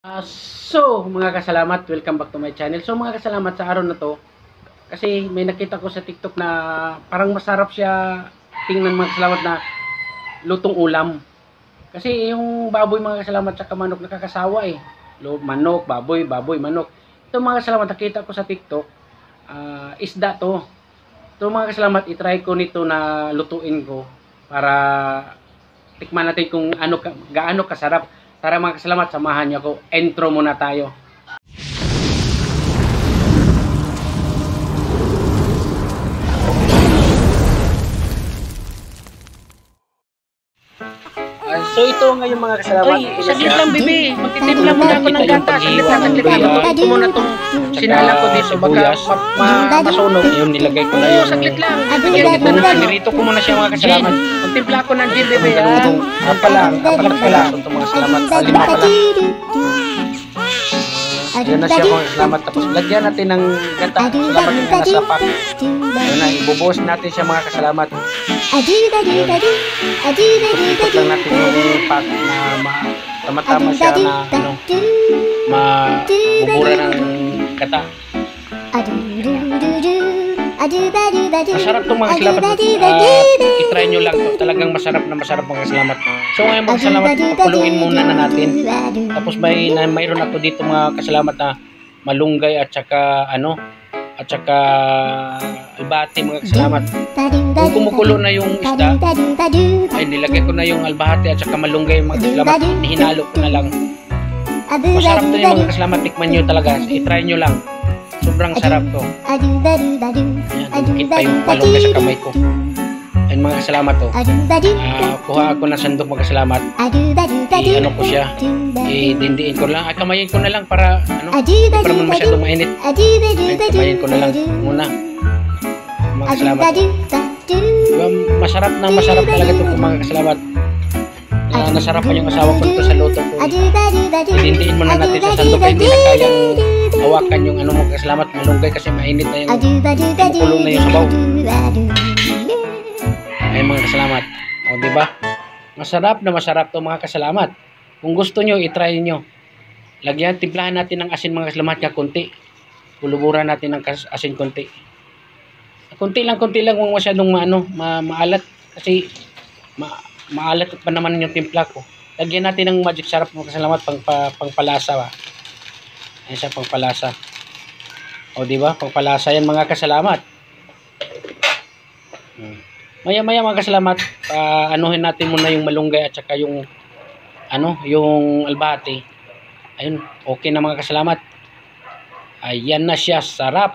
So mga kasalamat, welcome back to my channel. So mga kasalamat, sa araw na to, kasi may nakita ko sa TikTok na parang masarap siya tingnan, mga kasalamat, na lutong ulam. Kasi yung baboy, mga kasalamat, sa manok nakakasawa eh. Manok, baboy, baboy, manok. Ito mga kasalamat, nakita ko sa TikTok, isda to. Ito mga kasalamat, itry ko nito na lutuin ko para tikman natin kung gaano kasarap. Tara mga kasalamat, samahan niyo ako. Intro muna tayo. So ito ngayon mga kasalamat. Ay, saglit lang, bibi. Magtitimpla muna ako ng gata. Saglit lang. Lutuin ko muna itong sinala ko dito. Baka masunog. Yun, nilagay ko na Oo, yung saglit lang. nirito ko muna siya, mga kasalamat. Magtimpla ako ng gin, bibi. Apat pala. Ito mga kasalamat. 5 pala. Yan na siya, mga kasalamat. Tapos lagyan natin ng gata. Salamat yung nasa pack. Ayun na, ibubuhos natin siya, mga kasalamat. Ikot lang natin yung pack na tama-tama siya na mabubura ng gata. Masarap itong mga kasalamat. I-try nyo lang to. Talagang masarap na masarap, mga kasalamat. So ngayon mga kasalamat, pakuluin muna na natin. Tapos mayroon ako dito, mga kasalamat, na malunggay at saka albahati, mga kasalamat. Kung kumukulo na yung isda, ay nilagay ko na yung albahati at saka malunggay, mga kasalamat. Hinalo ko na lang. Masarap to yung mga kasalamat. Tikman nyo talaga. I-try nyo lang. Sobrang sarap to. Ayan, kita yung malunggay sa kamay ko. Ayan mga kasalamat to. Kuha ako ng sandok, mga kasalamat. I-ano ko siya. I-dindiin ko lang. Kamayin ko na lang para para mo masyadong mainit. Kamayin ko na lang muna. Mga kasalamat. Masarap talaga ito, mga kasalamat. Nasarapan yung asawa ko ito sa luto ko. I-dindiin muna natin sa sandok. Hindi na kayang hawakan yung mga kasalamat, malunggay, kasi mainit na yung kumukulong na yung sabaw. Ay mga kasalamat, o diba? Masarap na masarap to, mga kasalamat. Kung gusto nyo, i-try nyo. Timplahan natin ng asin, mga kasalamat, nga konti. Buluburan natin ng asin konti. Konti lang, kung masyadong maalat, kasi maalat pa naman yung timpla ko. Lagyan natin ng magic sarap, mga kasalamat, pangpalasa ba. Ayan siya, pangpalasa. O diba, pangpalasa yan, mga kasalamat. Maya mga kasalamat, anuhin natin muna yung malunggay at saka yung yung albahati. Ayun, okay na, mga kasalamat. Ayan na siya, sarap.